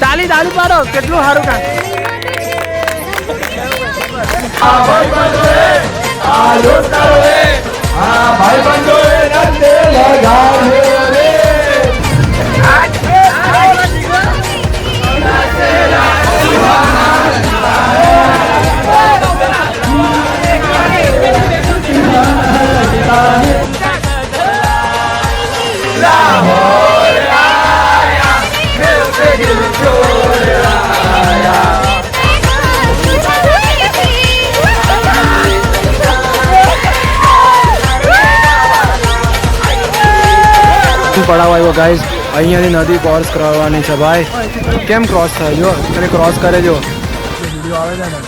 તાલી તાલી પાડો, કેટલું સારું કામ. પડાવ આવ્યો ગાઈઝ, અહીંયાની નદી ક્રોસ કરવાની છે ભાઈ. કેમ ક્રોસ થાય જો, તને ક્રોસ કરે જો વિડીયો આવે છે ને,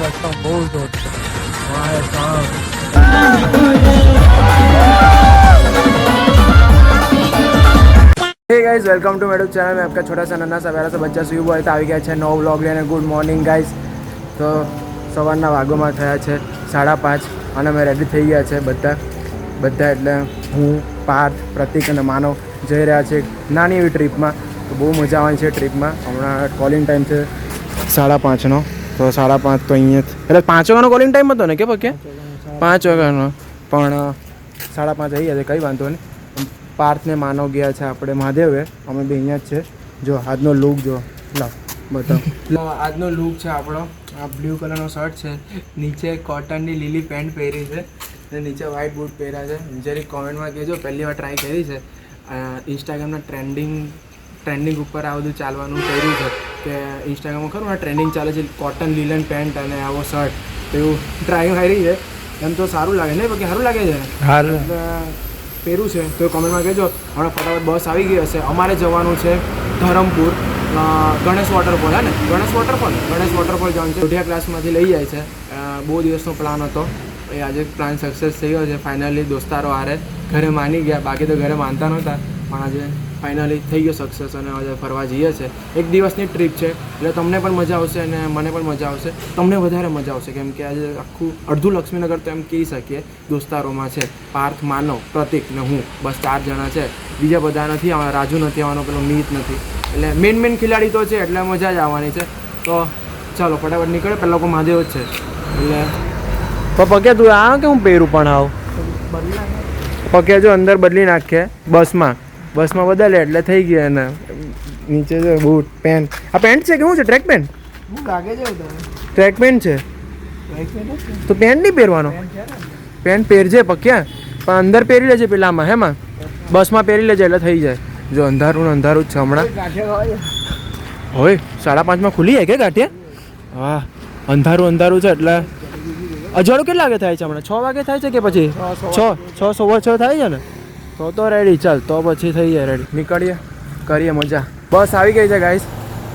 રસ્તો બહુ જોર છે. हे गाइस, वेलकम टू मेरे चैनल में आपका छोटा सा नन्हा सा प्यारा सा बच्चा सुयुब હોય તો આવી ગયા છે નવો વ્લોગ લઈને. Good morning guys. તો સવારના વાગોમાં થયા છે 5:30 અને અમે રેડી થઈ ગયા છે બધા એટલે હું, પાર્થ, પ્રતિક અને માનવ જઈ રહ્યા છે નાની એવી ટ્રીપમાં. તો બહુ મજા આવવાની છે ટ્રીપમાં. હમણાં કોલિંગ ટાઈમ છે 5:30નો. તો 5:30 તો અહીંયા એટલે 5 વાગ્યાનો કોલિંગ ટાઈમ હતો ને કે પક્કે 5 વાગ્યાનો, પણ 5:30 આવી ગયા છે, કંઈ વાંધો નહીં. પાર્થને માનવ ગયા છે આપણે મહાદેવે, અમે બે અહીંયા જ છે. જો આજનો લુક જો, લાવ બતાવ. આજનો લુક છે આપણો. આ બ્લુ કલરનો શર્ટ છે, નીચે કોટનની લીલી પેન્ટ પહેરી છે અને નીચે વ્હાઇટ બૂટ પહેર્યા છે. જરીક કોમેન્ટમાં કહેજો, પહેલી વાર ટ્રાય કરી છે. ઇન્સ્ટાગ્રામના ટ્રેન્ડિંગ ઉપર આ બધું ચાલવાનું કર્યું છે કે ઇન્સ્ટાગ્રામમાં ખરું આ ટ્રેન્ડિંગ ચાલે છે કોટન લીલન પેન્ટ અને આવો શર્ટ. તો એવું ટ્રાય કરી છે. એમ તો સારું લાગે ને, બાકી સારું લાગે છે, પહેરું છે. તો કોમેન્ટમાં કહેજો. હમણાં ફટાફટ બસ આવી ગઈ હશે. અમારે જવાનું છે ધરમપુર, ગણેશ વોટરફોલ. હે ને, ગણેશ વોટરફોલ જવાનું છે. ઉઠિયા ક્લાસમાંથી લઈ જાય છે. બહુ દિવસનો પ્લાન હતો, એ આજે પ્લાન સક્સેસ થઈ ગયો છે ફાઇનલી. દોસ્તારો હારે ઘરે માની ગયા, બાકી તો ઘરે માનતા નહોતા, પણ આજે ફાઇનલી થઈ ગયો સક્સેસ અને આજે ફરવા જઈએ છે. એક દિવસની ટ્રીપ છે એટલે તમને પણ મજા આવશે અને મને પણ મજા આવશે. તમને વધારે મજા આવશે કેમ કે આજે આખું અડધું લક્ષ્મીનગર તો એમ કહી શકીએ દોસ્તારોમાં છે. પાર્થ, માનવ, પ્રતિક ને હું, બસ 4 જણા છે. બીજા બધા નથી આવવાના. રાજુ નથી આવવાનો, પેલો મીત નથી. એટલે મેન ખેલાડી તો છે એટલે મજા જ આવવાની છે. તો ચાલો ફટાફટ નીકળે. પહેલાં લોકો મહાદેવ જ છે એટલે પપ્પા તું આ કે હું પહેરું પણ આવ પપ્પા જો અંદર બદલી નાખે બસમાં બદલે એટલે થઈ ગયા. એને નીચે જો બૂટ, પેન્ટ. આ પેન્ટ છે કે શું છે? ટ્રેક પેન્ટ લાગે છે. ટ્રેક પેન્ટ છે તો પેન્ટ નહીં પહેરવાનો. પેન્ટ પહેરજે પક્યા, પણ અંદર પહેરી લેજે પેલામાં. હેમાં બસમાં પહેરી લેજે એટલે થઈ જાય. જો અંધારું જ છે હમણાં. હોય 5:30 ખુલી જાય કે ગાંઠિયા? હા, અંધારું છે એટલે અજાડું કેટલા વાગે થાય છે હમણાં? 6 વાગે થાય છે કે પછી 6:15 થાય છે ને? તો રેડી. ચાલ તો પછી થઈ જાય રેડી. નીકળીએ, કરીએ મજા. બસ આવી ગઈ છે ગાઈસ,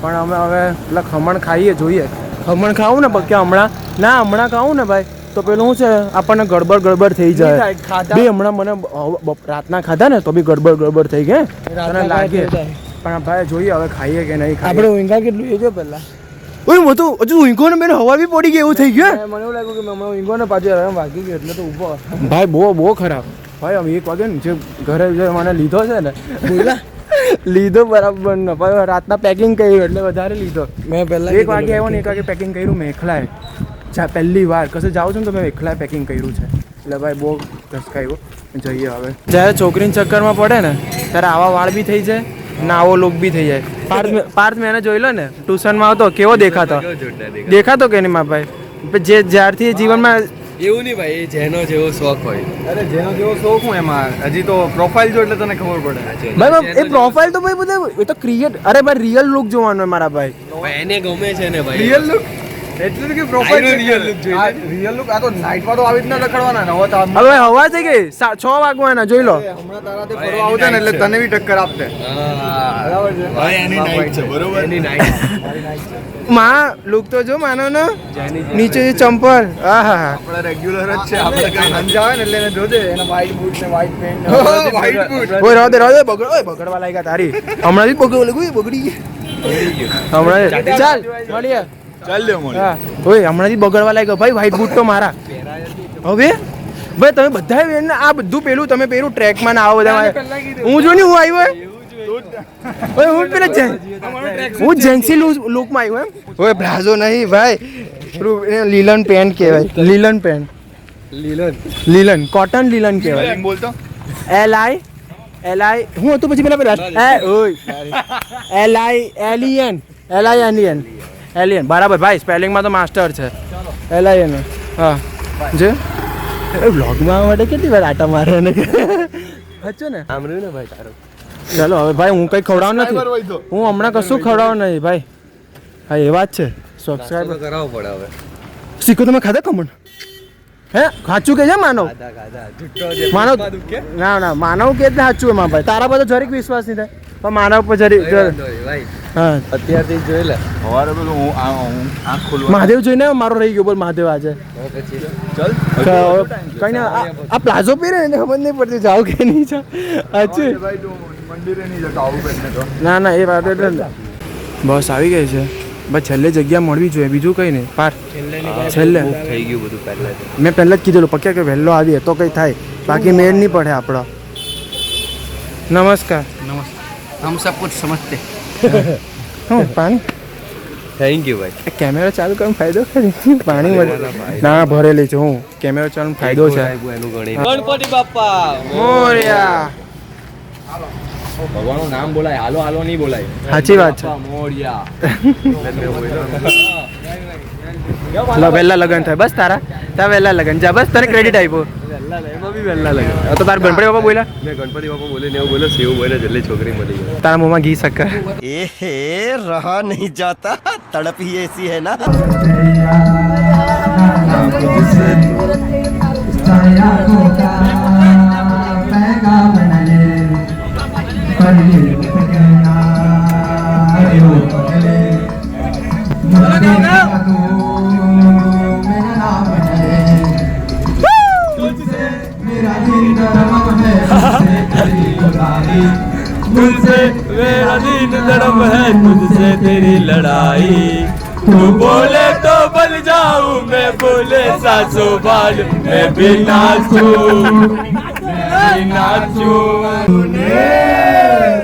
પણ અમે હવે પેલા ખમણ ખાઈએ. જોઈએ ખમણ ખાવું ને પક્યા હમણાં? ના, હમણાં ખાવું ને ભાઈ તો પેલું શું છે આપણને ગડબડ થઈ જાય. બે હમણાં મને રાતના ખાધા ને તો બી ગડબડ થઈ ગયા તને લાગે. પણ ભાઈ જોઈએ હવે ખાઈએ કે નહીં. આપણે ઊંઘા કેટલું એ જો પહેલાં. ઓય હું તો હજુ ઊંઘો ને મેં હવા બી પડી ગઈ એવું થઈ ગયું. મને એવું લાગ્યું કે હમણાં ઊંઘો ને પાછું વાગી ગયો એટલે તો ઊભો. ભાઈ બહુ ખરાબ ભાઈ. અમે 1 વાગે ને જે ઘરે જે મને લીધો છે ને લીધો બરાબર ને ભાઈ. રાતના પેકિંગ કર્યું એટલે વધારે લીધો. મેં પહેલાં 1 વાગે આવ્યો ને 1 વાગે પેકિંગ કર્યું મેં એકલાએ. પહેલી વાર કશે જાઉં છું ને તો મેં એકલાએ પેકિંગ કર્યું છે એટલે ભાઈ બહુ ધસકાયું. જઈએ હવે. જ્યારે છોકરીને ચક્કરમાં પડે ને ત્યારે આવા વાળ બી થઈ જાય ને આવો લુક બી થઈ જાય. પાર્થ મેં એને જોઈ લો ને ટ્યુશનમાં આવતો કેવો દેખાતો કે નહીં મારા ભાઈ? જે જ્યારથી જીવનમાં એવું નહીં ભાઈ, જેનો જેવો શોખ હોય. અરે જેનો જેવો શોખ હું એમાં હજી તો પ્રોફાઇલ જો એટલે તને ખબર પડે. ભાઈ એ પ્રોફાઇલ તો ભાઈ બધા એ તો ક્રિએટ. અરે ભાઈ રિયલ લુક જોવાનો હોય મારા ભાઈ. એને ગમે છે ને ભાઈ રિયલ લુક. એટલે કે પ્રોફાઇલ રિયલ લુક જોઈએ. રિયલ લુક આ તો નાઈટમાં તો આવી જ ના રખડવાના ને. હવે હવા થઈ ગઈ 6 વાગવાના જોઈ લો. હમણાં તારાથી ફરવા આવતા ને એટલે તને બી ટક્કર આપતે. બરાબર છે ભાઈ, એની નાઈટ છે બરોબર. એની નાઈટ માં લુક તો જો માનો ને નીચે ચંપલ. આહા આપણે રેગ્યુલર જ છે. આપણે કઈ સમજાવે ને એટલે એને જોજે એના વ્હાઈટ બૂટ ને વ્હાઈટ પેન્ટ. White boot. ઓય રાધે બગડવા લાગ્યા તારી. હમણાં બી બગડી ગઈ. હમણાં ચાલ મળીએ. ચાલ લે મોડે. હા ઓય હમણાં બગડવા લાગ્યો ભાઈ. વ્હાઈટ બૂટ તો મારા. હવે ભાઈ તમે બધા વેરને આ બધું પેલું તમે પેલું ટ્રેકમાં ના આવો બધા હું જો ને હું આવ્યો હું પેલા હું જેન્સી લુકમાં આવ્યો એમ ઓય બ્રાઝો નહીં ભાઈ પેલું લીલન પેન્ટ કહેવાય લીલન પેન્ટ લીલન કોટન લીલન કહેવાય બોલતો LI હું હતું પછી પેલા એલિયન બરાબર ભાઈ સ્પેલિંગમાં તો માસ્ટર છે LIN હા જે બ્લોગમાં માટે કેટલી વાર આટા મારે ને સાચું ને સાંભળ્યું ને ભાઈ તારું ચાલો હવે ભાઈ હું કંઈ ખવડાવ નથી હું હમણાં કશું ખવડાવ નહીં ભાઈ હા એ વાત છે સબસ્ક્રાઈબ કરાવવો પડે હવે શીખો તમે ખાધા કમણ હે સાચું કે છે માનવ માનવ ના માનવ કે જ સાચું એમાં ભાઈ તારા પર તો જરીક વિશ્વાસ નહીં થાય પણ માનવ પર જરીક હા અત્યારથી જોઈ લે સવારે પેલું હું આંખ ખોલવા મહાદેવ જોઈને મારો રહી ગયો બોલ મહાદેવ આજે ચલ કઈ ના આ પ્લાઝો પહેરે એને ખબર નહીં પડતી જાવ કે નહીં જાવ સાચું ભાઈ તું મંદિરે નહીં જતો આવું પહેરને તો ના એ વાત એટલે બસ આવી ગઈ છે બસ છેલ્લે જગ્યા મળવી જોઈએ બીજું કંઈ નહીં પાર છેલ્લે થઈ ગયું બધું પહેલા મેં પહેલાં જ કીધેલું પક્યા કે વહેલો આવીએ તો કંઈ થાય બાકી મેળ નહીં પડે આપણો નમસ્કાર हम सब कुछ समझते હું પાણી થેન્ક યુ ભાઈ કેમેરો ચાલુ કરવાનો ફાયદો ખરી પાણી મળે ના ભરેલી છે હું કેમેરો ચાલુ ફાયદો છે એનું ગણી ગણપતિ બાપ્પા મોર્યા ભગવાનનું નામ બોલાય હાલો હાલો નહીં બોલાય સાચી વાત છે મોરિયા લો વહેલા લગન થાય બસ તારા વહેલા લગન જા બસ તને ક્રેડિટ આપ્યો એમાં બી વહેલા લાગે તો તારા ગણપતિ બાપા બોલ્યા મેં ગણપતિ બાપા બોલે ને એવું બોલે સેવ બોલે જલ્દી છોકરી મળી ગઈ તારા મોંમાં ઘી શક્કર एहे रहा नहीं जाता तड़प ही ऐसी है ना तुझसे मेरा दिन धर्म है तुझसे तेरी लड़ाई तू बोले तो बन जाऊं मैं बोले सासो बाल मैं भी नाचूं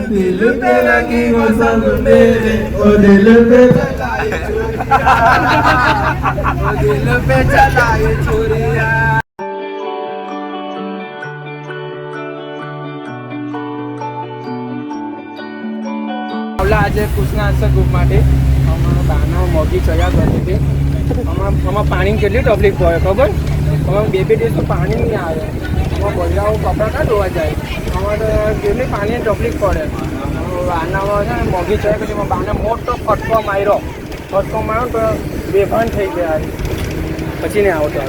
दिल पे लगी वो सब मेरे ओ दिल पे चलाए छोरिया આજે કૃષ્ણ આશ્રમ ગ્રુપ માટે અમારા બાનો મોગી ચયા કરી હતી આમાં પાણીની કેટલી તકલીફ પડે ખબર અમારે બે દિવસ તો પાણી નહીં આવે અમારા બજારો કપડાં ક્યાં ધોવા જાય અમારે તો કેટલી પાણીની તકલીફ પડે આનામાં છે ને મોગી ચયા પછી બાને મોટો ફટકો માર્યો તો બેભાન થઈ ગયા પછી નહીં આવતો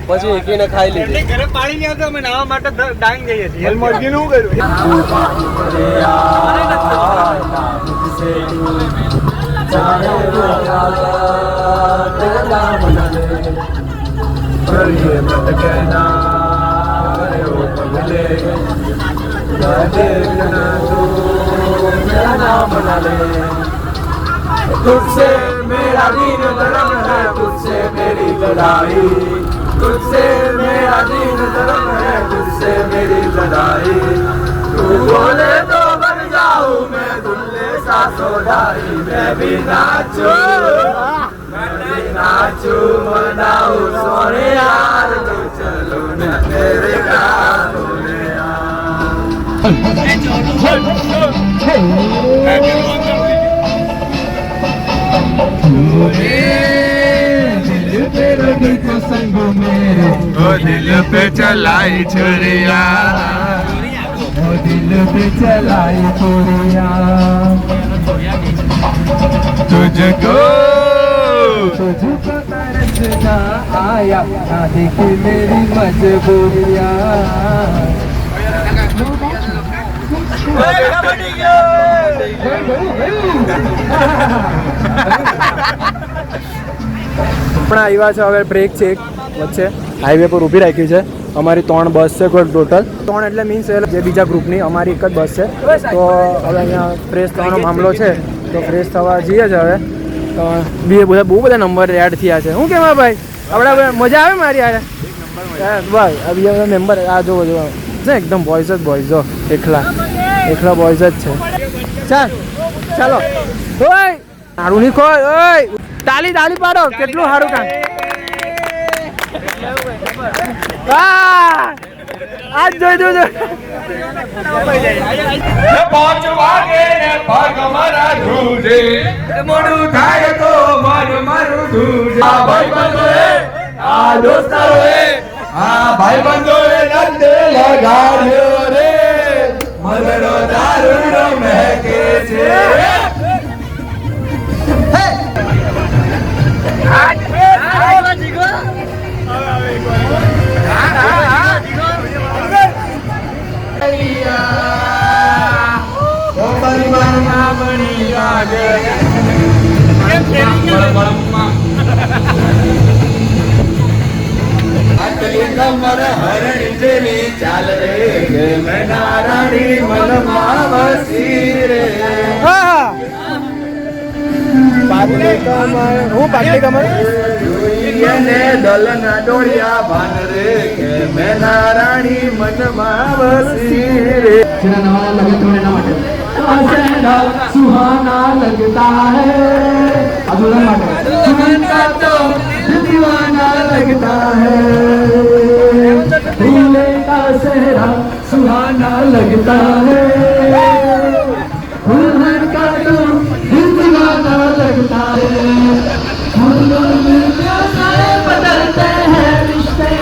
પછી એકીને ખાઈ લીધી ઘરે પાણી નહીં આવતું અમે નાવા માટે ડાંગ જઈએ છીએ મરઘીનું શું तुझसे मेरा दिन धर्म है तुझसे मेरी लड़ाई तुझसे मेरा दिन धर्म है तुझसे मेरी लड़ाई तू बोले तो बन जाऊं मैं दुल्ले सा सोधाई मैं भी नाचूं मनाऊं सोने यार तो चलो न तेरे गानों में दिल पे लगी तो संग मेरे ओ दिल पे चलाई छुरिया ओ दिल पे चलाई छुरिया तुझको तरस ना आया ना देख मेरी मजबूरिया પણ આવ્યા છે હવે બ્રેક છે એક વચ્ચે હાઈવે પર ઊભી રાખી છે અમારી 3 બસ છે કોઈ ટોટલ 3 એટલે મીન્સ જે બીજા ગ્રુપની અમારી એક જ બસ છે તો હવે અહીંયા ફ્રેશ થવાનો મામલો છે તો ફ્રેશ થવા જઈએ છે હવે તો બહુ બધા નંબર એડ થયા છે શું કહેવા ભાઈ આપણે મજા આવે મારી યાર બસ અભી મેમ્બર આ જો એકદમ બોયઝ જ બોયઝ જો એકલા બોયઝ જ છે. ચાલો ઓય સારું નહીં કોઈ ઓય તાલી પાડો કેટલું સારું કામ. આજ જોઈ દો 5 વાગે ને પગ મારા ધ્રુજે, મોડું થાય તો મન મારું ધ્રુજે. આ ભાઈબંધોએ, આ દોસ્તારોએ, આ ભાઈબંધોએ નંદે લગાડ્યો રે, મનનો દારૂડો મહેકે છે. કમર હરણી જેવી ચાલ રે, મેના રાણી મનમાં વસી રે. પાટલી કમર ને દલના ડોળિયા ભાન રે, કે મેના રાણી મનમાં વસી રે. સુહાના લગતા હૈ, સુનતા તો दीवाना लगता है, भूले का सेहरा सुहाना लगता है, दुल्हन का तो दीवाना लगता है. बदलते हैं रिश्ते,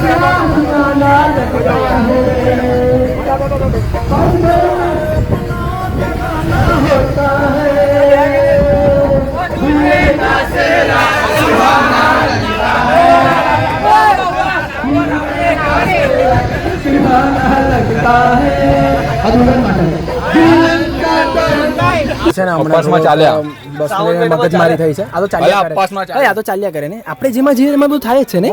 सुहाना लगता है, होता है. भूले का सेहरा મગજમારી થઈ છે. આ તો ચાલ્યા કરે ને, આપણે જેમાં જઈએ એમાં બધું થાય જ છે ને.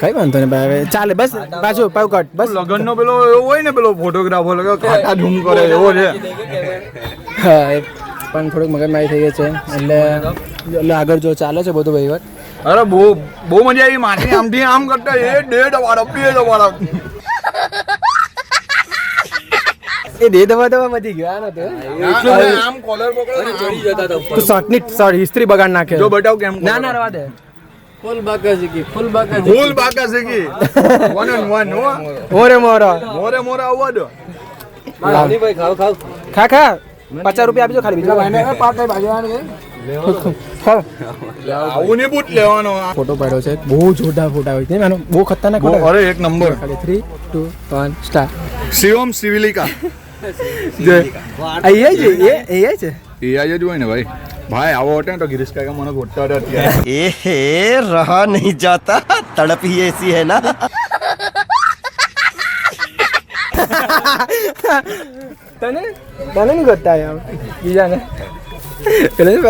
કઈ વાંધો ને ભાઈ, ચાલે બસ પાછું પાવકટ બસ. લગન નો પેલો એવો હોય ને પેલો ફોટોગ્રાફર કાકા ઝૂમ કરે એવો છે. હા પણ થોડીક મગજમારી થઈ ગઈ છે એટલે આગળ જો ચાલે છે બધું વહીવટ. અરે બહુ મજા આવી. માટી આમથી આમ કરતા એ ડેડ વાળો એ દે દવા વધી ગયો આમ કોલર પકડો ચડી જતા હતા. તો શોર્ટ હિસ્ટ્રી બગાડ નાખે. જો બતાવ કેમ. ના રવા દે. ફૂલ બાકા શીખી 1 on 1 મોરે આવવા દો. ભાઈ ખા 50 રૂપિયા આપજો ખાલી બીજું. આવું નહીં બૂટ લેવાનો. ફોટો પાડ્યો છે, બહુ જોરદાર ફોટા હોય છે એનો, બહુ ખતરનાક ફોટો. અરે એક નંબર. 3 2 1 સ્ટાર્ટ. શિવમ સિવિલિકા અહીંયા છે એ જ હોય ને ભાઈ. ભાઈ આવો હોટે તો ગિરીશ કાકા મને ગોઠતા હતા અત્યારે. ए रहा नहीं जाता, तड़प ही ऐसी है ना. તને નહીં કરતા યાર બીજાને. કઈ નહીં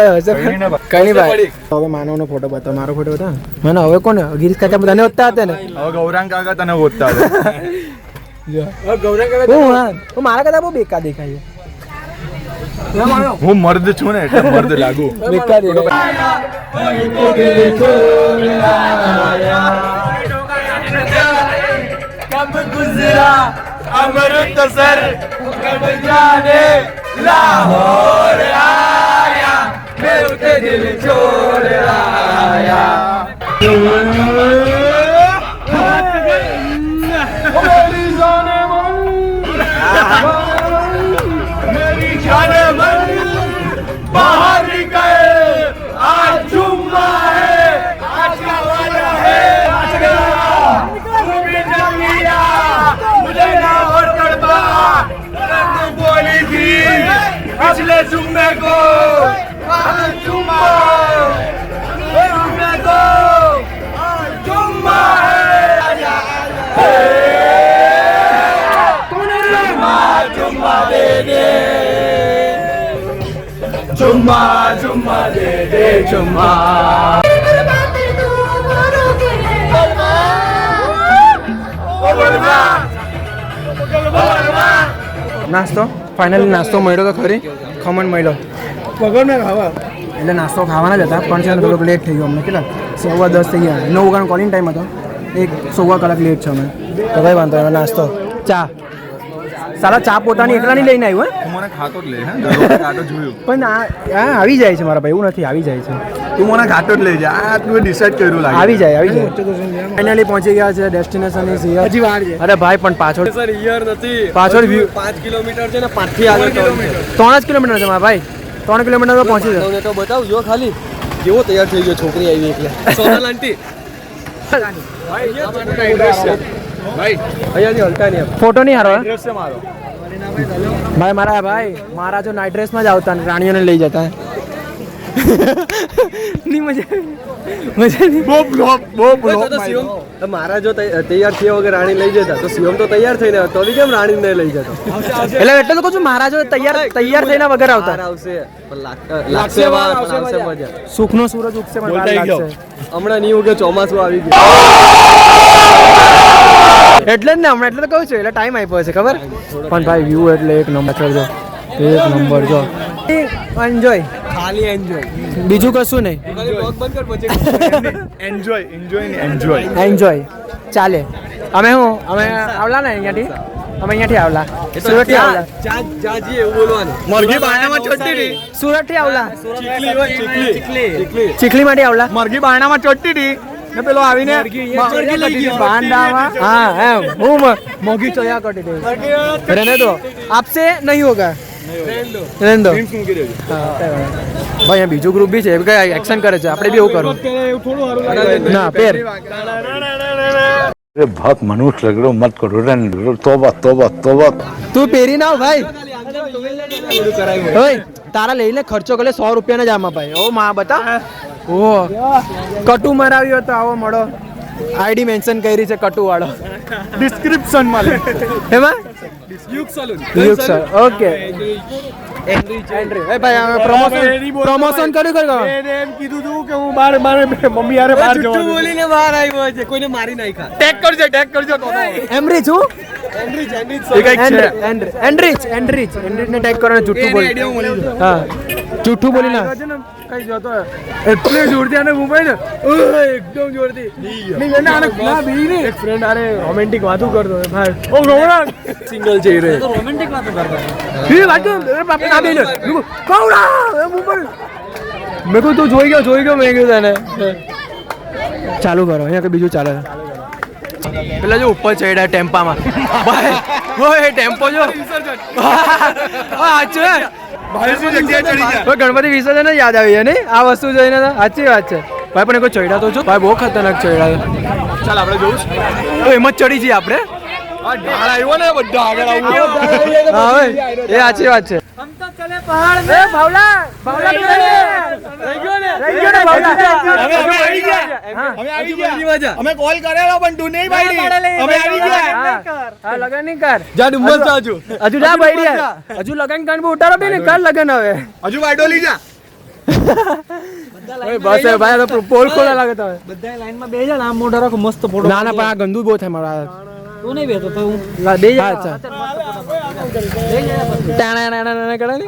ભાઈ. હવે માનવનો ફોટો બતાવો, મારો ફોટો બતાવો. મને હવે કોને ગિરીશ કાકા બધાને હોતા હતા ને. હવે ગૌરાંગ કાકા તને ગોઠતા હતા. હું મારા કરતા બહુ બેકાર દેખાય છે. હું મર્દ છું ને એટલે મર્દ લાગુ. બેકાર દેખાય. कब गुजरा अमृतसर, कब जाने लाहौर आया, मैं उसे दिल छोड़ आया. मेरी जाने मन, मेरी जाने मन बाहर गए. आज जुम्मा है, आज का वादा है, आज का मुझे ना और तड़पा. तू बोली थी पिछले जुम्मे को, जुम्मा को जुम्मा है. जुम्मा दे दे, जुम्मा दे दे, जुम्मा. નાસ્તો ફાઇનલી નાસ્તો મળ્યો તો ખરી. ખમણ મળ્યો. પગડ મેં ખાવા એટલે નાસ્તો ખાવાના જ હતા પણ છે ને થોડોક લેટ થઈ ગયો અમને કેટલા 10:15 થઈ ગયા 9 વાગ્યાનો કોલિંગ ટાઈમ હતો 1 કલાક લેટ છે અમે તો ભાઈ વાંધો નહીં નાસ્તો ચા સાલા ચા પોતાની એકલાની લઈને આવ્યો હે મને ખાતો જ લે હે ખાતો જોયું પણ આ આવી જાય છે મારા ભાઈ એવું નથી આવી જાય છે તું મને ખાતો જ લઈ જા આ તું ડિસાઈડ કર્યું લાગે આવી જાય ફાઇનલી પહોંચી ગયા છે ડેસ્ટિનેશન ઇઝ હિયર હજી વાર છે અરે ભાઈ પણ પાછળ સર હિયર નથી પાછળ વ્યૂ 5 કિલોમીટર છે ને 5 થી આગળ 3 જ કિલોમીટર છે મારા ભાઈ 3 કિલોમીટર તો પહોંચી જાય તો બતાવજો ખાલી કેવો તૈયાર થઈ ગયો છોકરી આવી એટલે સોનલ આંટી ભાઈ અહીંયાથી હલતા નહીં ફોટો નહીં હારો ડ્રેસ છે મારો ભાઈ મારા જો નાઇટ ડ્રેસમાં જ આવતા ને રાણીઓને લઈ જતા નહીં મજા નહીં મારા જો તૈયાર થયા વગર રાણી લઈ જતા તો શિવમ તો તૈયાર થઈને તો બી કેમ રાણી ને લઈ જતો એટલે તો કહું છું મારા જો તૈયાર થઈને વગર આવતા આવશે લાગશે મજા સુખનો સૂરજ ઉગશે પણ વાર લાગશે હમણાં નહીં ઉગે ચોમાસું આવી ગયું એટલે જ ને હમણાં એટલે તો કહું છું એટલે ટાઈમ આપ્યો છે ખબર પણ ભાઈ વ્યૂ એટલે એક નંબર જો એક નંબર જો એન્જોય ખાલી એન્જોય બીજું કશું નહીં ખાલી બ્લોગ બંધ કર પછી એન્જોય ચાલે અમે આવલા ને અહીંયાથી આવલા સુરતથી આવલા જાજી એવું બોલવાનું મરઘી બારણામાં ચોટતી હતી સુરતથી આવલા ચીકલી હોય ચીકલી ચીખલીમાંથી આવલા મરઘી બારણામાં ચોટતી હતી ને પેલો આવીને બાંડામાં હા એમ હું મોગી ચોયા કરતી હતી રહેને દો આપસે નહીં હોગા રહેને દો ભાઈ બીજું ગ્રુપ બી છે કઈ એક્શન કરે છે આપણે બી એવું કરું ના પેર अरे बहुत मनुष्य लग रहे हो मत करो रन तोबा तोबा तोबा તું પહેરી ના ભાઈ ઓય તારા લઈને ખર્ચો કરે 100 રૂપિયાના જ આમાં ભાઈ ઓ માં બતા ઓ કટુ મરાવ્યો તો આવો મળો આઈડી મેન્શન કરી છે કટુ વાળો ડિસ્ક્રિપ્શન માં એમાં યુગ સલૂન ઓકે એન્ટ્રી ભાઈ પ્રમોશન કર્યું એમ કીધું તું કે હું બાર મમ્મી યારે બહાર જુઠ્ઠું બોલીને બહાર આવ્યો છે કોઈને મારી નાખ્યા ટેગ કરજો તો એમરી છું એન્ડ્રિચ એન્ડ્રિચ ને ટેગ કરવાનું જૂઠું બોલી હા જૂઠું બોલી ના કઈ જતો એટલે જોરથી આને મોબાઈલ એકદમ જોરથી નહીં એને આને ના બી ને એક ફ્રેન્ડ આરે રોમેન્ટિક વાતો કરતો ભાઈ ઓ ગોળા સિંગલ જઈ રહે એ વાતો અરે બાપ ના બેન કોવડા એ મોબાઈલ મેં કહું તું જોઈ ગયો મેં કીધું તને ચાલુ કરો અહીંયા કે બીજું ચાલે પેલા જો ઉપર ચડ્યા ટેમ્પામાં ભાઈ ઓય ટેમ્પો જો સાચું ગણપતિ વિસર્જન જ યાદ આવી છે ને આ વસ્તુ જોઈને સાચી વાત છે ભાઈ પણ કોઈ ચડ્યા તો છો ભાઈ બહુ ખતરનાક ચડ્યા ચાલ આપણે જોઉં એમ જ ચડી જઈએ આપણે આ ઢાળ આવ્યો ને બધા આગળ આવ્યો હા ભાઈ એ સાચી વાત છે અમે કોલ કરેલો પણ તું નહીં પાડી અમે આવી ગયા લગન નહીં કર જા ડુમ્બસ જાજો હજુ જા ભાઈ હજુ લગન કાન ઉતારો બી ને કર લગન હવે હજુ વાઈડો લઈ જા બસ ભાઈ તો પોલ ખોલા લાગે તો બધા લાઈન માં બેહી જા આમ મોઢા રાખો મસ્ત ફોટો ના ના પણ આ ગંદુ બહુ થાય મારા તું નહીં બેહતો તો હું બે અચ્છા ટાણા કરે ને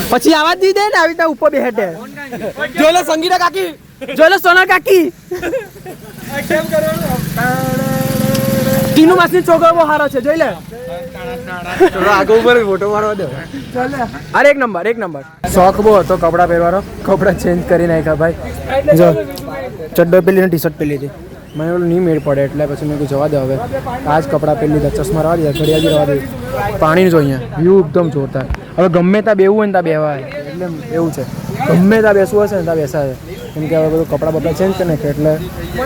પછી આવાજ દી દે ને આવી રીતે ઉપર બેઠે જો લે સંગીતા કાકી જો લે સોના કાકી કેમ કરવાનું ટીનુ માસી છોકરો બહુ સારો છે જોઈ લે થોડો આગળ ઉપર ફોટો મારવા દે અરે એક નંબર શોખ બહુ હતો કપડાં પહેરવાનો કપડાં ચેન્જ કરી નાખ્યા ભાઈ જો ચડ્ડો પહેલી ને ટી શર્ટ પહેરી હતી મને ઓલું નહીં મેળ પડે એટલે પછી મેં જવા દે હવે આ જ કપડાં પહેરી લીધા ચશ્મા રવા દીધા ઘડિયાળી રવા દીધી પાણી જો અહીંયા વ્યૂ એકદમ જોરદાર હવે ગમે ત્યાં બેવું હોય ને ત્યાં બેવાય એટલે એવું છે ગમે ત્યાં બેસવું હશે ને ત્યાં બેસાય કેમ કે હવે બધું કપડાં બપડા ચેન્જ કરી નાખે એટલે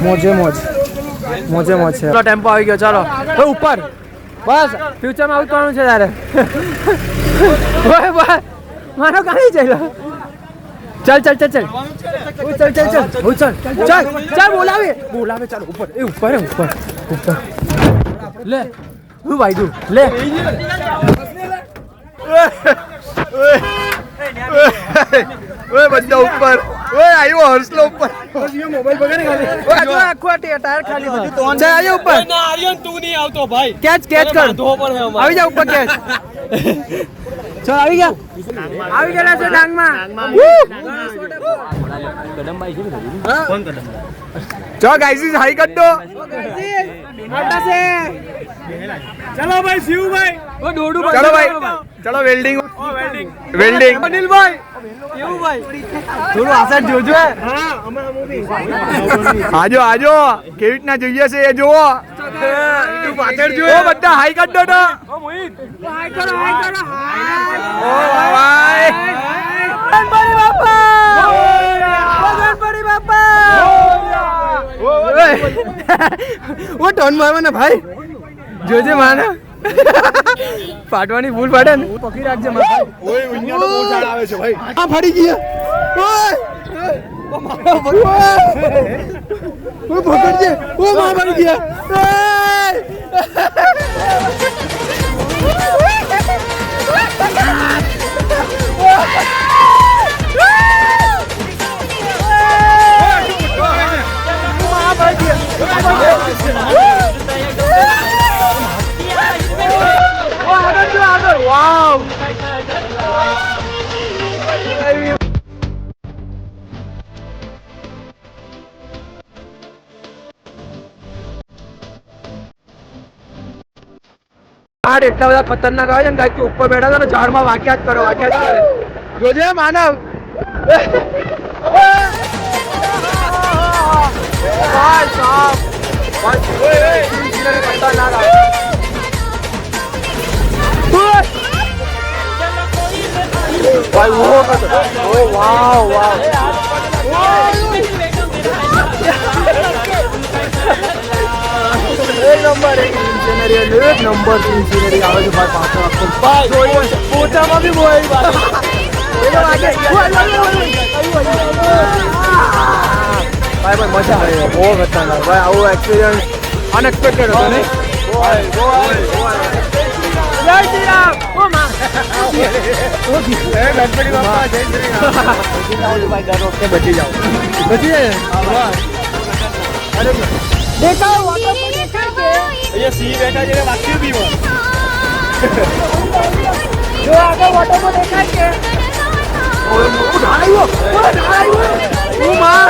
મોજે મોજ છે ટેમ્પો આવી ગયો ચાલો ઉપર બસ ફ્યુચરમાં આવું કરવાનું છે તારે મારો કાંઈ ચાલ્યો ચાલ બોલાવે ચાલ ઉપર લે હું વાયદું લે ઓય બધા ઉપર ઓય આવ્યો હર્ષલો ઉપર મોબાઈલ બગાડી ખાલી આખો ટાયર ખાલી ચાલ આવ્યો ઉપર ના આર્યન તું નહીં આવતો ભાઈ કેચ કર ધો પણ હે આવી જા ઉપર કેચ ચલ આવી ગયેલા છે ડાંગમાં ચો ગાઈસ હાઈ કર દો ચલો ભાઈ શિવભાઈ ઓ દોડું ચલો ભાઈ ચલો વેલ્ડિંગ વેલ્ડિંગ અનિલભાઈ કેવું ભાઈ થોડું આસર જોજો હા આજો આજો કેવી રીતના જોઈએ છે એ જુઓ તું પાછળ જો ઓ બધા હાઈ કર દો તો ઓ મોહિત હાઈ કરો ઓ ભાઈ ગણપતિ બાપા ગણપતિ બાપા ઓ ટોન મારવા ને ભાઈ જોજે માને પાટવાની ભૂલ પાડે ને પકડી રાખજે મારે ઓય ઉન્યા તો બહુ ઝાડ આવે છે ભાઈ આ ફાડી ગયા ઓય પકડજે ઓ માં ફાડી ગયા ઝાડ એટલા બધા ખતરનાક આવે છે ને ગાય કે ઉપર બેઠા હતા ને ઝાડમાં વાક્યા જ કરે જોજે માનવ ભાઈ વાવ વાવ એક નંબર એક સિનરી આવે છે ભાઈ પાછળ પોતામાં બી ભાઈ ભાઈ મજા આવે બહુ ખતરનાક ભાઈ આવું એક્સપિરિયન્સ અનએક્સપેક્ટેડ હતો ને જય શ્રી રામ ઓ માં ગણપતિ બાપા જય શ્રી રામ ભાઈ દર વખતે બચી જાઓ બચી જાય અરે દેખાવ વાતો દેખાય કે અહીંયા સિંહ બેઠા છે વાક્ય બીવો જો આગળ વાતો દેખાય કે ઓ ઢાળ્યો ઓ માં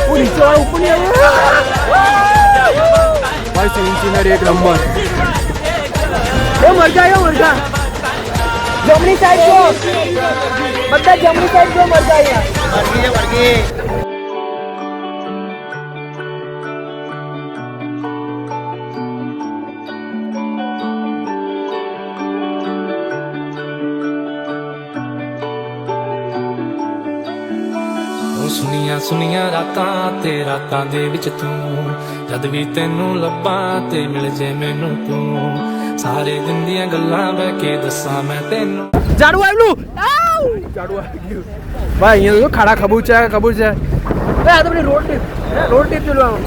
ઓ નીચે ઉપર નહીં આવ્યો ભાઈ સિનરી એક નંબર એ મરજા જમણી સાઈડ જો બધા જમણી સાઈડ જો મરજા અહીંયા વર્ગી ਸੁਨੀਆਂ ਰਾਤਾਂ ਤੇ ਰਾਤਾਂ ਦੇ ਵਿੱਚ ਤੂੰ ਜਦ ਵੀ ਤੈਨੂੰ ਲੱਭਾਂ ਤੇ ਮਿਲ ਜੇ ਮੈਨੂੰ ਤੂੰ ਸਾਰੇ ਦਿਨ ਦੀਆਂ ਗੱਲਾਂ ਬਹਿ ਕੇ ਦੱਸਾਂ ਮੈਂ ਤੈਨੂੰ ઝાડુ આવ્યું ઝાડુ આવી ગયું ભાઈ અહીંયા તો ખાડા ખબૂચ છે એ આ તો પેલી રોડ ટીપ ચલવાનું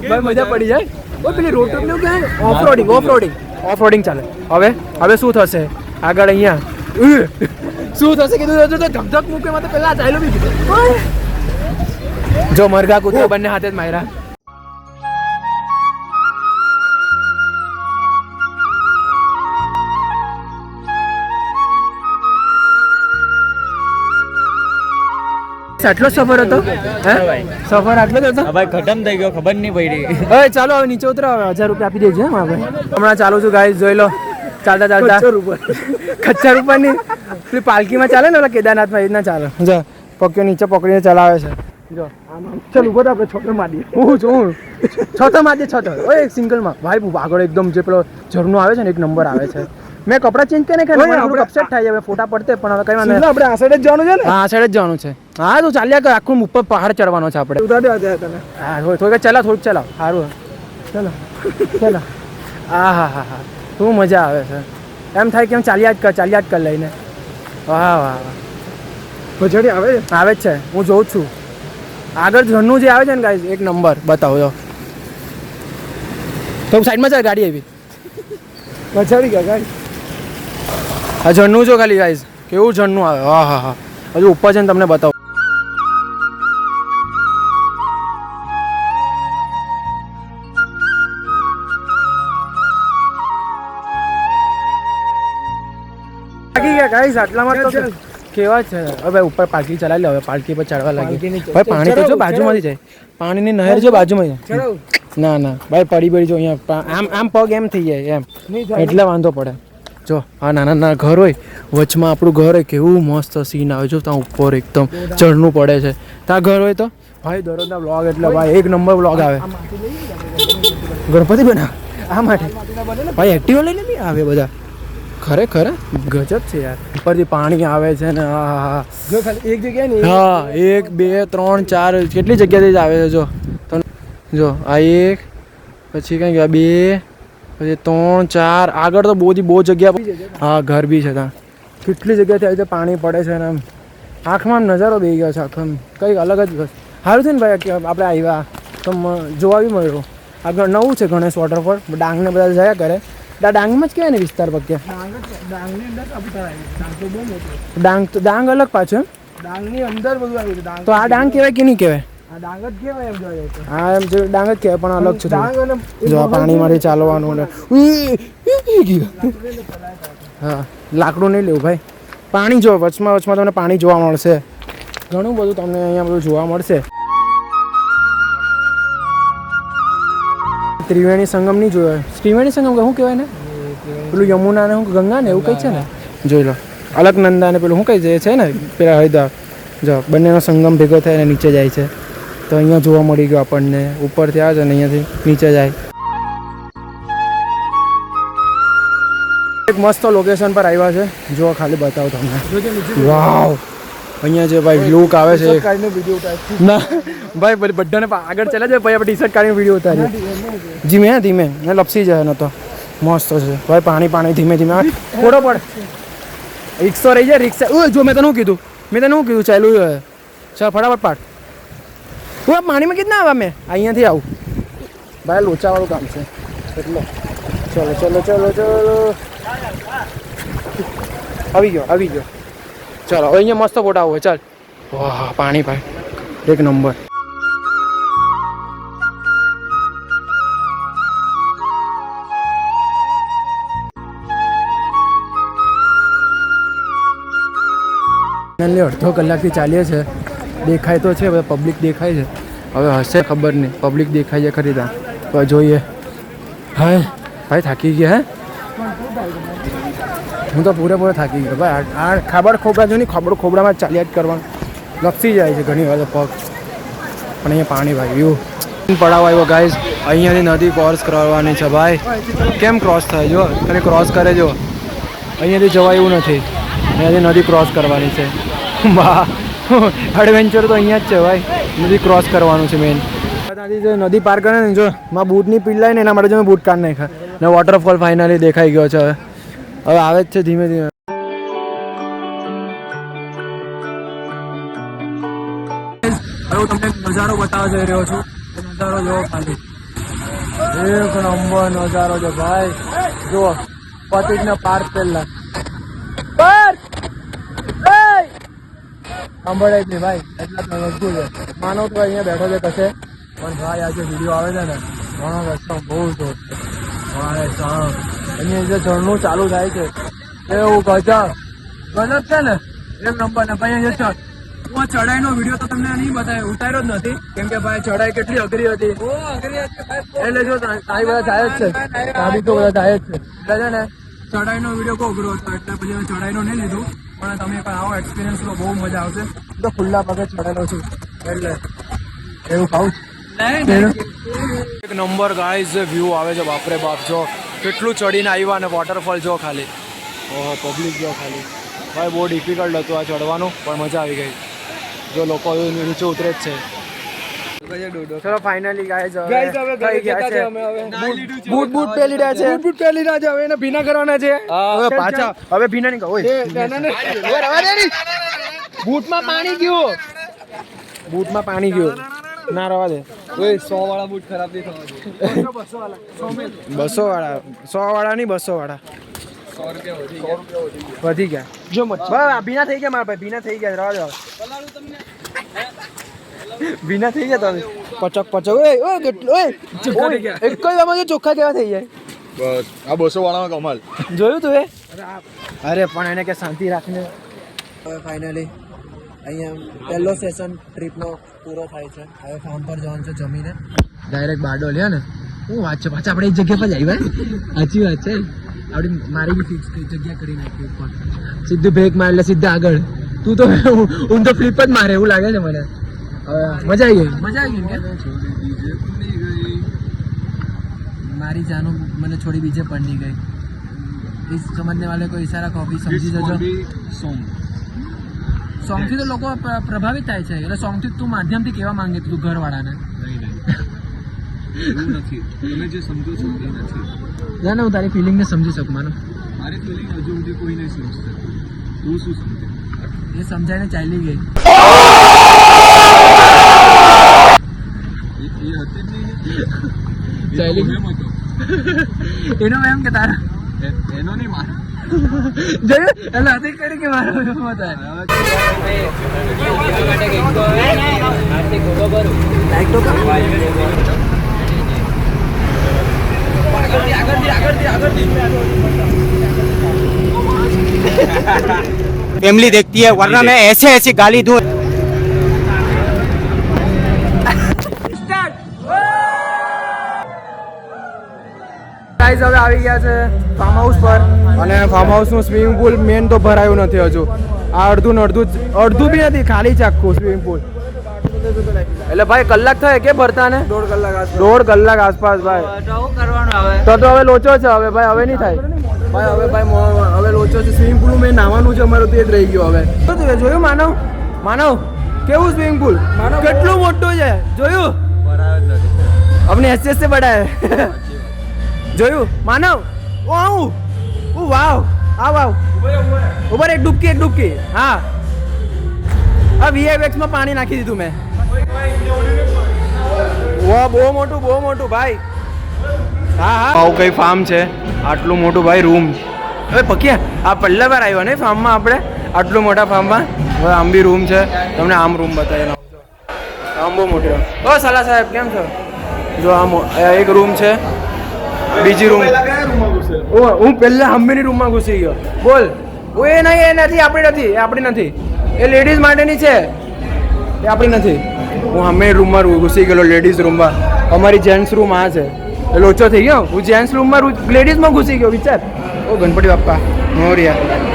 ભાઈ મજા પડી જાય ઓ પેલી રોડ ટીપ નું ક્યાં ઓફરોડિંગ ચાલે હવે શું થશે આગળ અહીંયા શું થશે કીધું ધકધક મૂકે માં તો પેલા ચાલ્યો બી કીધું જો મરઘા કૂતરા બંને હાથે જ માર્યા આટલો સફર હતો સફર આટલો જ હતો ભાઈ ખતમ થઈ ગયો ખબર નહીં પડી હવે ચાલો હવે નીચે ઉતરો હવે 1000 રૂપિયા આપી દેજો હવે હમણાં ચાલુ છું ગાઈસ જોઈ લો ચાલતા ખચ્ચર ઉપરની પેલી પાલકીમાં ચાલે ને ઓલા કેદારનાથમાં એ રીતના ચાલે જો પક્યો નીચે પકડીને ચલાવે છે જો આમ ચાલ ઉભો તો આપણે છોટો મારી હું છોટો મારી છોટો ઓય એક સિંગલમાં ભાઈ આગળ એકદમ જે પેલો ઝરણો આવે છે ને એક નંબર આવે છે મેં કપડાં ચેન્જ કરીને ખાલી અપસેટ થાય હવે ફોટા પડતે પણ હવે કઈ વાંધો નહીં આપણે આ સાઈડ જ જવાનું છે ને હા આ સાઈડ જ જવાનું છે હા તું ચાલ્યા કર આખું ઉપર પહાડ ચડવાનો છે આપણે હા થોડીક થોડુંક ચલાવ સારું ચલો હા શું મજા આવે છે એમ થાય કે એમ ચાલ્યા જ કર લઈને વાહ વાહ મજાડી આવે જ છે હું જોઉં છું આગળ ઝરણું જે આવે છે ને ગાઈસ એક નંબર બતાવો તો સાઈડમાં ચાલ ગાડી આવી મજાડી ગયા ગાઈસ આ ઝરણું જો ખાલી ગાઈસ કેવું ઝરણું આવે હા હજુ ઉપર છે ને તમને બતાવું ગાઈસ આટલામાં તો કેવા છે હવે ઉપર પાલકી ચલાવી લે હવે પાલકી પર ચડવા લાગી ભાઈ પાણી તો જો બાજુમાંથી જાય પાણીની નહેર જો બાજુમાં જાય ના ભાઈ પડી પડી જો અહીંયા આમ પગ એમ થઈ જાય એમ એટલે વાંધો પડે જો આ નાના ઘર હોય વચમાં આપણું ઘર હોય કેવું મસ્ત સીન આવે જો ત્યાં ઉપર એકદમ ચઢનું પડે છે ત્યાં ઘર હોય તો ભાઈ દરરોજના બ્લોગ એટલે ભાઈ એક નંબર બ્લોગ આવે ગણપતિ બનાવ આ માટે ભાઈ એક્ટિવા લઈને બી આવે બધા ખરેખર ગજબ છે યાર ઉપરથી પાણી આવે છે ને જો ખાલી એક જગ્યાએ ને હા 1 2 3 4 કેટલી જગ્યાથી જ આવે છે જો જો આ એક પછી કઈ ગયા 2 પછી 3 4 આગળ તો બહુ જગ્યા હા ઘર બી છે ત્યાં કેટલી જગ્યાથી આવી રીતે પાણી પડે છે ને આંખમાં નજારો બેસી ગયો છે આંખમાં કંઈક અલગ જ સારું છે ને ભાઈ આપણે આવ્યા તો જોવા બી મળ્યું આગળ નવું છે ગણેશ વોટરફોલ ડાંગને બધા જયા કરે ડાંગમાં જ કહેવાય ને વિસ્તાર પર ક્યાં ડાંગની અંદર કબૂતર આવી ડાંગ તો બહુ મોટો ડાંગ અલગ પાછું ડાંગની અંદર બધું આવ્યું ડાંગ તો આ ડાંગ કહેવાય કે નહીં કહેવાય આ ડાંગ જ કહેવાય એમ જોઈએ તો હા એમ જો ડાંગ જ કહેવાય પણ અલગ છે ડાંગ અને જો આ પાણીમાંથી ચાલવાનું ને હા લાકડું નહીં લેવું ભાઈ પાણી જો વચમાં તમને પાણી જોવા મળશે ઘણું બધું તમને અહીંયા બધું જોવા મળશે ત્રિવેણી સંગમ નહીં જોયો ત્રિવેણી સંગમ શું કહેવાય ને પેલું યમુના ને શું ગંગા ને એવું કંઈ છે ને જોઈ લો અલકનંદા ને પેલું શું કંઈ છે ને પેલા હરિદ્વાર જો બંનેનો સંગમ ભેગો થાય અને નીચે જાય છે તો અહીંયા જોવા મળી ગયો આપણને ઉપરથી આવે છે અને અહીંયાથી નીચે જાય એક મસ્ત લોકેશન પર આવ્યા છે જો ખાલી બતાવો તમને વાવ અહીંયા જે ભાઈ લુક આવે છે કાઢીને વિડીયો ઉતાર ના ભાઈ બધાને આગળ ચાલે જાય પછી આપણે ટી શર્ટ કાઢીને વિડીયો ઉતારીએ ધીમે ને લપસી જાય ન તો મસ્ત છે ભાઈ પાણી ધીમે થોડો પડે રિક્ષો રહી જાય રિક્ષા જો મેં તને શું કીધું ચાલ્યું છે ચાલ ફટાફટ પાડ પાણીમાં કેટલા આવા મેં અહીંયાથી આવું ભાઈ લોચાવાળું કામ છે એટલે ચલો આવી ગયો ચાલો હવે અહીંયા મસ્ત ફોટા આવો ચાલ વાહ પાણી ભાઈ એક નંબર અડધો કલાકથી ચાલીએ છે દેખાય તો છે પબ્લિક દેખાય છે હવે હશે ખબર નહીં પબ્લિક દેખાય છે ખરી ત્યાં તો જોઈએ હા ભાઈ થાકી ગયા હું તો પૂરેપૂરો થાકી ગયો ભાઈ આ ખાબડ ખોબરા જો નહીં ખોબરામાં ચાલ્યા જ કરવાનું લપસી જાય છે ઘણી વાર પગ પણ અહીંયા પાણી ભાઈ વ્યૂ પડાવ આવ્યો ગાઈઝ અહીંયાથી નદી ક્રોસ કરવાની છે ભાઈ કેમ ક્રોસ થાય જો તને ક્રોસ કરે જો અહીંયાથી જવા એવું નથી અહીંયાથી નદી ક્રોસ કરવાની છે વાહ એડવેન્ચર તો અહીંયા જ છે ભાઈ નદી ક્રોસ કરવાનું છે મેન ત્યાંથી નદી પાર કરે ને જો માં બૂટની પીલાય ને એના માટે જો મેં બૂટ કાઢ નાખ્યા ને વોટરફોલ ફાઇનલી દેખાઈ ગયો છે હવે આવે જ છે ધીમે ધીમે હું તમને નજારો બતાવવા જઈ રહ્યો છું નજારો જોવો ખાલી એક નંબર નજારો છે ભાઈ જો પતિજના પાર્ક પહેલા સાંભળે જ નહીં ભાઈ એટલા તો વસ્તુ છે માનો તો અહીંયા બેઠો છે કશે પણ ભાઈ આજે વિડીયો આવે છે ને ઘણો રસ્તો બહુ જોર છે અહીંયા જે ઝરણું ચાલુ થાય છે એવું ગજબ છે ને એક નંબર ને ભાઈ અહીંયા હું ચઢાઈનો વિડીયો તો તમને નહીં બતાવ્યો ઉતાર્યો જ નથી કેમ કે ભાઈ ચઢાઈ કેટલી અઘરી હતી એટલે જો તારી બધા જાય જ છે તારી તો બધા જાય જ છે એટલે છે ને ચઢાઈનો વિડીયો બહુ અઘરો હતો એટલે પછી મેં ચઢાઈનો નહીં લીધું પણ તમે પણ આવો એક્સપિરિયન્સ તો બહુ મજા આવશે તો ખુલ્લા પગે ચઢેલો છું એટલે એવું ખાવું એક નંબર ગાઈઝ વ્યૂ આવે છે બાપરે બાપ જો કેટલું ચડીને આવ્યા અને વોટરફોલ જો ખાલી ઓહો પબ્લિક જો ખાલી ભાઈ બહુ ડિફિકલ્ટ હતું આ ચડવાનું પણ મજા આવી ગઈ જો લોકો નીચે ઉતરે જ છે ચલો ફાઇનલી ગાઈઝ હવે થઈ ગયા છે બૂટ પહેરી રહ્યા છે બૂટ પહેરી રહ્યા છે હવે એને ભીના કરવાના છે હવે પાછા હવે ભીના નહીં ઓય બૂટમાં પાણી ગયું ના રવા દે ઓય 100 વાળા બૂટ ખરાબ નહીં થવા જોઈએ 200 વાળા 100 વાળા નહીં 200 વાળા 100 રૂપિયા વધી ગયા જો બસ ભીના થઈ ગયા મારા ભાઈ ભીના થઈ ગયા રવા દો ભીના થઈ ગયા તમે પચક ઓય કેટલું ઓય એક જ આમાં ચોખ્ખા કેવા થઈ જાય બસ આ 200 વાળામાં કમાલ. જોયું તું એ? અરે પણ એને કે શાંતિ રાખીને હવે ફાઇનલી અહીંયા પહેલો સેશન ટ્રીપનો પૂરો થાય છે. હવે ફાર્મ પર જવાનું છે જમીને ડાયરેક્ટ બારડોલ લ્યા ને. શું વાત છે, પાછા આપણે એક જગ્યા પર જ આવ્યા. સાચી વાત છે, આપણી મારી બી ફિક્સ જગ્યા કરી નાખી ઉપર. સીધું બ્રેક મારે એટલે સીધા આગળ. તું તો હું તો ફ્લિપ જ મારે એવું લાગે છે મને. હવે મજા આવી ગઈ, મજા આવી ગઈ. મારી જાનો મને છોડી બીજે પડી ગઈ. इस समझने वाले को इशारा कॉपी समझी जजो. સોંગથી તો લોકો પ્રભાવિત થાય છે. એટલે સોંગથી તું માધ્યમથી કેવા માંગે તું ઘરવાળાને? એવું નથી, તમે જે સમજો છો એ નથી. ના ના, હું તારી ફિલિંગને સમજી શકું. માનો મારી ફિલિંગ હજુ સુધી કોઈ નહીં સમજતું. તું શું સમજે? એ સમજાઈને ચાલી ગઈ. એ હતી જ નહીં. ચાલી ગઈ. એનો એમ કે તારા એનો નહીં મારો. જોયું એટલે હતી કરી કે મારો એમ થાય. લાઈક તો फैमिली देखती है वरना मैं ऐसे ऐसे गाली दूं. ગાઈઝ હવે આવી ગયા છે ફાર્મ હાઉસ પર. અને ફાર્મ હાઉસનું સ્વિમિંગ પુલ મેન તો ભરાયું નથી હજુ. આ અડધું ને અડધું બી નથી, ખાલી છે આખું સ્વિમિંગ પુલ. એટલે ભાઈ કલાક થાય કે ભરતા ને? 1.5 કલાક આસપાસ ભાઈ. તો હવે લોચો છે હવે ભાઈ. હવે નહીં થાય ભાઈ. હવે લોચો છે. સ્વિમિંગ પુલ મેં નાવાનું છે અમારું, તે જ રહી ગયો હવે. જોયું માનવ કેવું સ્વિમિંગ પુલ કેટલું મોટું છે જોયું? अपने ऐसे से बड़ा है. જોયું માનવ? ઓ આવું ઓ વાવ આવ ઉપર એક ડૂબકી. હા આ VIX માં પાણી નાખી દીધું મેં. વાહ બહુ મોટું ભાઈ. હા આવું કઈ ફાર્મ છે આટલું મોટું ભાઈ. રૂમ હવે પક્યા આ પહેલા વાર આવ્યો ને ફાર્મમાં આપણે, આટલું મોટા ફાર્મમાં. હવે આમ બી રૂમ છે, તમને આમ રૂમ બતાવેલો. આમ બહુ મોટી. ઓ સલા સાહેબ કેમ છો? જો આમ એક રૂમ છે, બીજી રૂમ. હું પહેલા હમ્મીની રૂમમાં ઘૂસી ગયો. બોલ એ નહીં, એ નથી, આપણી નથી. એ લેડીઝ માટેની છે, એ આપણી નથી. હું હમ્મીની રૂમમાં ઘૂસી ગયેલો, લેડીઝ રૂમમાં. અમારી જેન્ટ્સ રૂમ આ છે. એ લોચો થઈ ગયો. હું જેન્ટ્સ રૂમમાં લેડીઝમાં ઘૂસી ગયો. વિચાર. ઓ ગણપતિ બાપ્પા મોરિયા.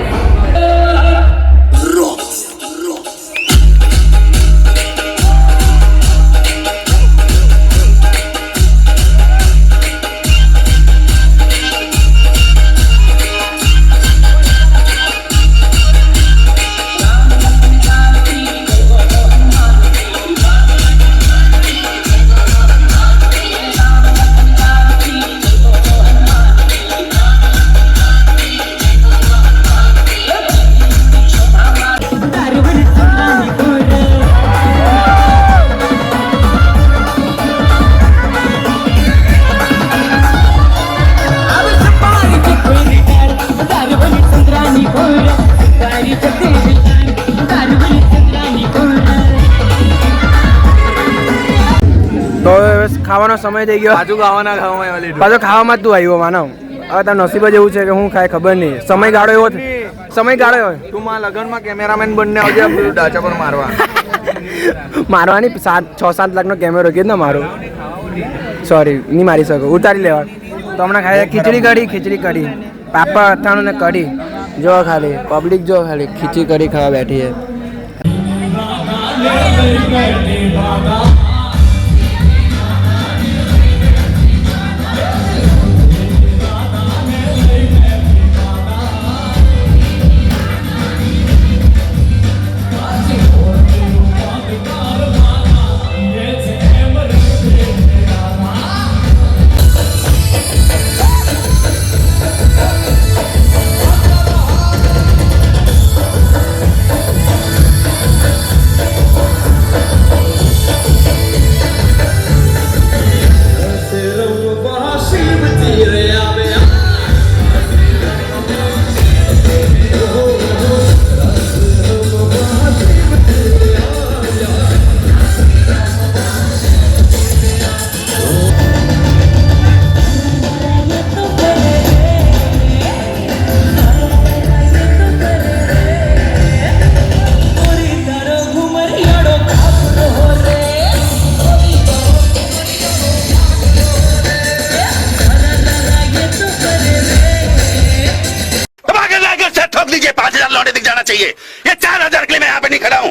તો ખાવાનો સમય થઈ ગયો. પાછો ખાવામાં તું આવ્યો માનવ. હવે તાર નસીબ જ એવું છે કે હું ખાય ખબર નહીં. સમયગાળો એવો તું માં લગનમાં કેમેરામેન બંને આવજે ડાચા પર મારવાની 6-7 લાખનો કેમેરો કે ના મારો. સોરી નહીં મારી શકો, ઉતારી લેવા. તો હમણાં ખાય ખીચડી કઢી પાપા અથાણું ને કઢી. જો ખાલી પબ્લિક જો ખાલી ખીચડી કઢી ખાવા બેઠી છે. चाहिए। ये 4000 के लिए मैं यहाँ पे नहीं खड़ा हूँ।